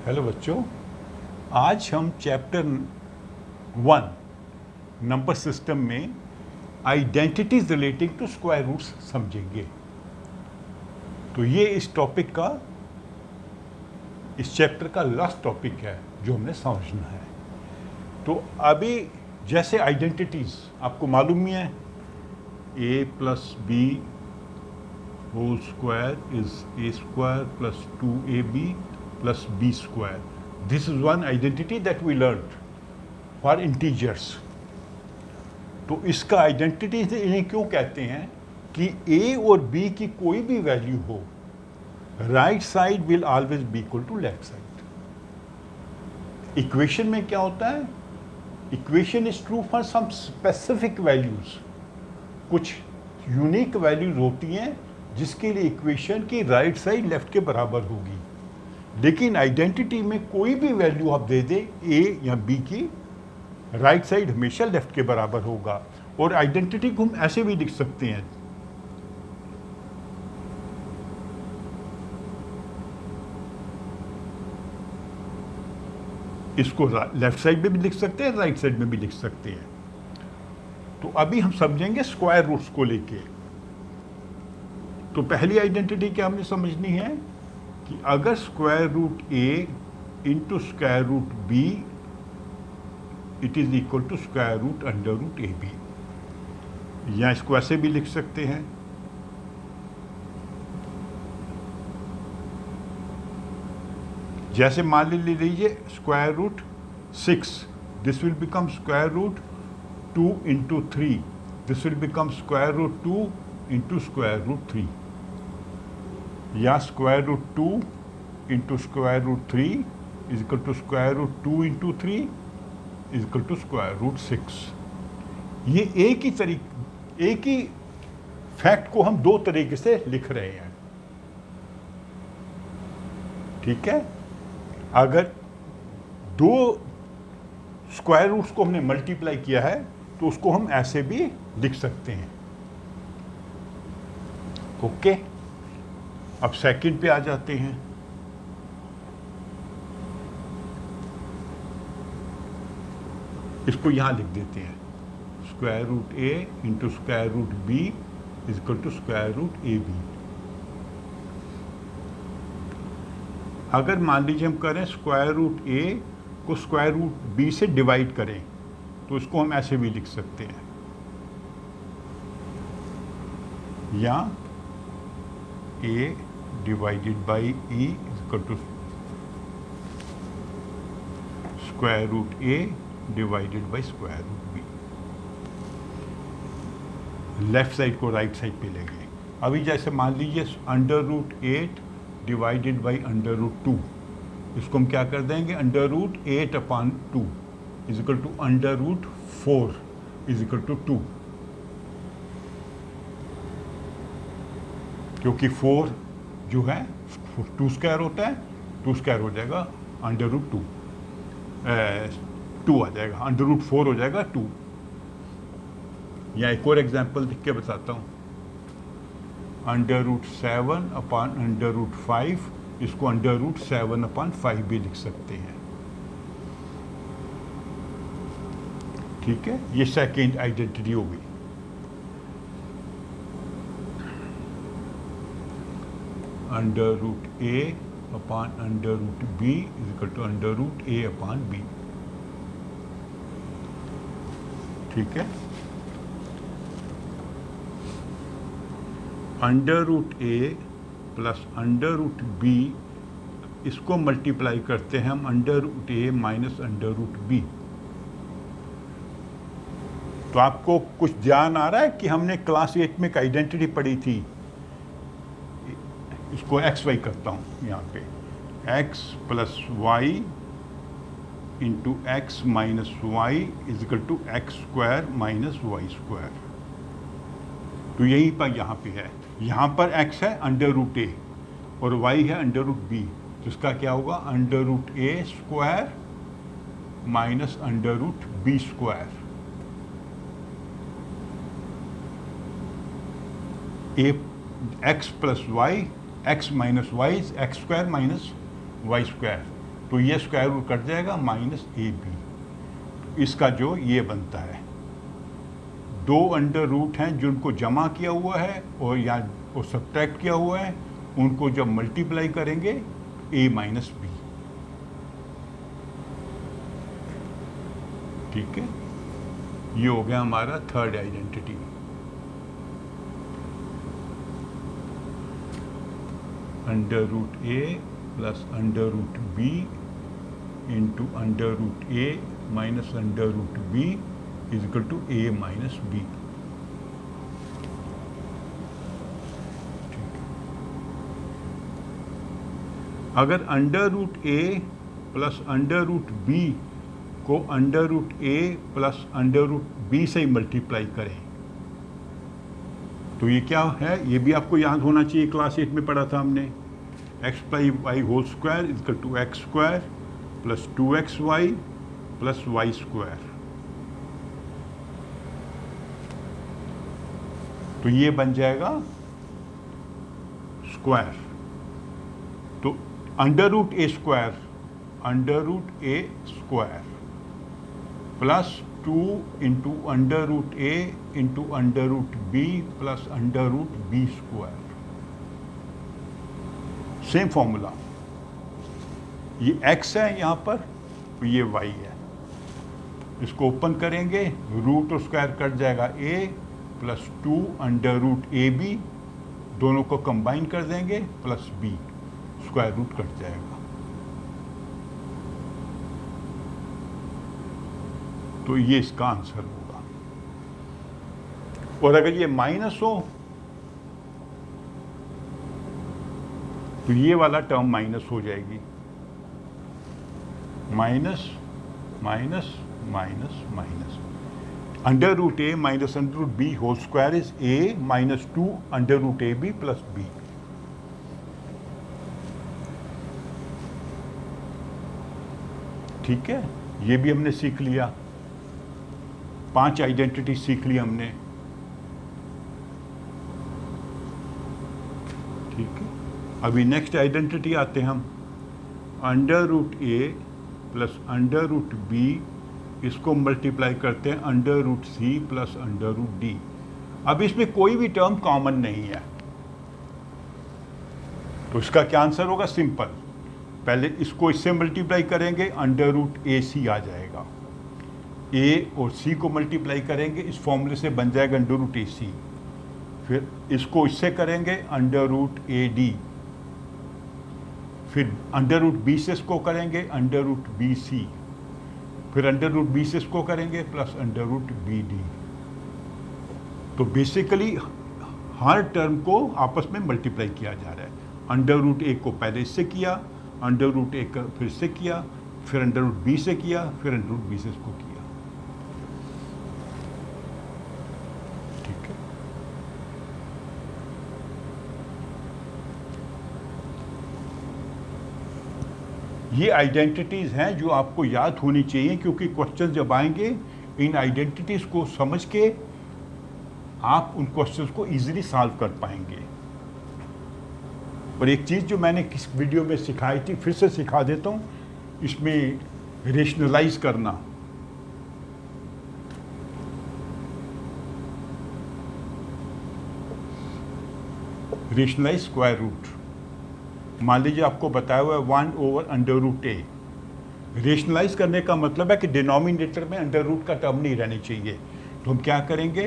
Hello बच्चों, आज हम चैप्टर 1 नंबर सिस्टम में identities relating to square roots समझेंगे। तो ये इस टॉपिक का, इस चैप्टर का लास्ट टॉपिक है जो हमने समझना है। तो अभी जैसे आइडेंटिटीज आपको मालूम ही है, a plus b whole square is a square plus 2ab plus b square. This is one identity that we learned for integers. तो इसका आइडेंटिटी इन्हें क्यों कहते हैं कि a और b की कोई भी वैल्यू हो, right side will always be equal to left side. Equation में क्या होता है, equation is true for some specific values. कुछ यूनिक वैल्यूज होती हैं जिसके लिए इक्वेशन की राइट साइड लेफ्ट के बराबर होगी, लेकिन आइडेंटिटी में कोई भी वैल्यू आप दे दें a या b की, राइट साइड हमेशा लेफ्ट के बराबर होगा। और आइडेंटिटी को हम ऐसे भी लिख सकते हैं, इसको लेफ्ट साइड में भी लिख सकते हैं, राइट साइड में भी लिख सकते हैं। तो अभी हम समझेंगे स्क्वायर रूट्स को लेके। तो पहली आइडेंटिटी क्या हमने समझनी है कि अगर square root a into square root b it is equal to square root under root ab, या इसको ऐसे भी लिख सकते हैं, जैसे मान लीजिए square root 6, this will become square root 2 into 3, this will become square root 2 into square root 3, या square root 2 into square root 3 is equal to square root 2 into 3 is equal to square root 6। ये एक ही fact को हम दो तरीके से लिख रहे हैं, ठीक है। अगर दो स्क्वायर रूट्स को हमने मल्टीप्लाई किया है तो उसको हम ऐसे भी लिख सकते हैं, ओके। अब सेकंड पे आ जाते हैं। इसको यहां लिख देते हैं, square root a into square root b is equal to square root ab। अगर मान लीजिए हम करें स्क्वायर रूट a को स्क्वायर रूट b से डिवाइड करें तो इसको हम ऐसे भी लिख सकते हैं, या a divided by e is equal to square root a divided by square root b। Left side को राइट साइड पे लेंगे। अभी जैसे मान लीजिए under root 8 divided by under root 2, इसको हम क्या कर देंगे, under root 8 upon 2 is equal to under root 4 is equal to 2, क्योंकि 4 जो है 2 स्क्वायर होता है, 2 स्क्वायर हो जाएगा अंडर रूट 2 आ जाएगा, अंडर रूट 4 हो जाएगा 2। या एक और एग्जांपल लिख के बताता हूँ, under root 7 upon under root 5, इसको अंडर रूट 7 अपॉन 5 भी लिख सकते हैं, ठीक है। ये सेकेंड आइडेंटिटी होगी। Under root a upon under root b is equal to under root a upon b, ठीक है। Under root a plus under root b, इसको मल्टीप्लाई करते हैं हम under root a minus under root b। तो आपको कुछ ध्यान आ रहा है कि हमने क्लास 8 में एक आइडेंटिटी पढ़ी थी, इसको एक्स वाई करता हूँ यहाँ पे, x plus y into x minus y is equal to x square minus y square. तो यहीं पर यहाँ पे है, यहाँ पर x है अंडर रूट a और y है अंडर रूट b, तो इसका क्या होगा, under root a square minus under root b square. x plus y, x minus y x square minus y square, तो ये स्क्वायर रूट कट जाएगा माइनस ए बी, इसका जो ये बनता है, दो अंडर रूट हैं जिनको जमा किया हुआ है और या वो सब्ट्रैक्ट किया हुआ है, उनको जब मल्टीप्लाई करेंगे ए माइनस बी। ठीक है, ये हो गया हमारा third identity. Under root a plus under root b into under root a minus under root b is equal to a minus b. अगर under root a plus under root b को under root a plus under root b से ही multiply करें तो ये क्या है, ये भी आपको याद होना चाहिए, क्लास 8 में पढ़ा था हमने। X plus y whole square is equal to x square plus 2xy plus y square. तो ये बन जाएगा स्क्वायर। तो under root a square plus 2 into under root a into under root b plus under root b square. Same formula, ये x है यहाँ पर, तो ये y है। इसको ओपन करेंगे, रूट और स्क्वायर कट जाएगा a plus 2 under root a b, दोनों को कंबाइन कर देंगे plus b, square root cut जाएगा। तो ये इसका आंसर होगा। और अगर ये माइनस हो तो ये वाला टर्म माइनस हो जाएगी, minus minus minus minus under root a minus under root b whole square is a minus 2 under root a b plus b. ठीक है, ये भी हमने सीख लिया, 5 आइडेंटिटी सीख ली हमने। ठीक है, अभी नेक्स्ट आइडेंटिटी आते हैं हम, under root a plus under root b, इसको मल्टीप्लाई करते हैं under root c plus under root d. अब इसमें कोई भी टर्म कॉमन नहीं है, तो इसका क्या आंसर होगा, सिंपल। पहले इसको इससे मल्टीप्लाई करेंगे, अंडर रूट ए सी आ जाएगा, ए और सी को मल्टीप्लाई करेंगे, इस फॉर्मूले से बन जाएगा अंडर रूट ए सी। फिर इसको इससे करेंगे अंडर रूट ए डी, फिर अंडर रूट बी से इसको करेंगे अंडर रूट बी सी, फिर अंडर रूट बी से इसको करेंगे plus under root b d. तो बेसिकली हर टर्म को आपस में मल्टीप्लाई किया जा रहा है। अंडर रूट ए को पहले इससे किया, अंडर रूट ए का फिर से किया, फिर अंडर रूट बी से किया, फिर अंडर रूट बी से इसको किया। ठीक है, ये आइडेंटिटीज हैं जो आपको याद होनी चाहिए, क्योंकि क्वेश्चन जब आएंगे इन आइडेंटिटीज को समझ के आप उन क्वेश्चंस को इजीली सॉल्व कर पाएंगे। और एक चीज़ जो मैंने किस वीडियो में सिखाई थी, फिर से सिखा देता हूँ, इसमें रेशनलाइज करना। Rationalise square root. मान लीजिए आपको बताया हुआ है 1 over under root a. Rationalise करने का मतलब है कि डिनोमिनेटर में अंडर रूट का टर्म नहीं रहनी चाहिए। तो हम क्या करेंगे,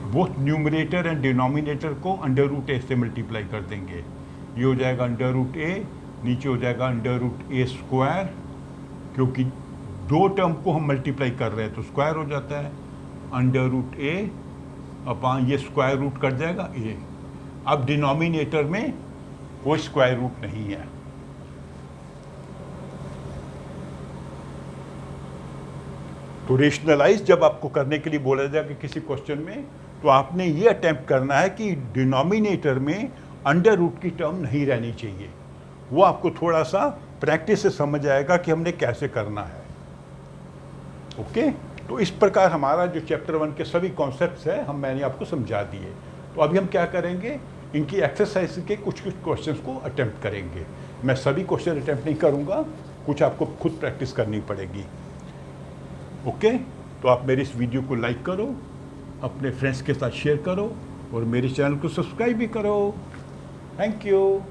बोथ न्यूमरेटर एंड डिनोमिनेटर को अंडर रूट ए से मल्टीप्लाई कर देंगे। ये हो जाएगा अंडर रूट ए, नीचे हो जाएगा अंडर रूट ए स्क्वायर, क्योंकि दो टर्म को हम मल्टीप्लाई कर रहे हैं तो स्क्वायर हो जाता है। अंडर रूट ए अपॉन ये स्क्वायर रूट कट जाएगा ए। अब डिनोमिनेटर में कोई स्क्वायर रूट नहीं है। तो रेशनलाइज जब आपको करने के लिए बोला जाएगा किसी क्वेश्चन में, तो आपने ये अटेम्प्ट करना है कि डिनोमिनेटर में अंडर रूट की टर्म नहीं रहनी चाहिए। वो आपको थोड़ा सा प्रैक्टिस से समझ आएगा कि हमने कैसे करना है। ओके, तो इस प्रकार हमारा जो चैप्टर 1 के सभी कॉन्सेप्ट्स है मैंने आपको समझा दिए। तो अभी हम क्या करेंगे, इनकी एक्सरसाइज के कुछ कुछ क्वेश्चंस को अटेम्प्ट करेंगे। मैं सभी क्वेश्चन अटेम्प्ट नहीं करूँगा, कुछ आपको खुद प्रैक्टिस करनी पड़ेगी। ओके, तो आप मेरी इस वीडियो को लाइक करो, अपने फ्रेंड्स के साथ शेयर करो और मेरे चैनल को सब्सक्राइब भी करो। Thank you.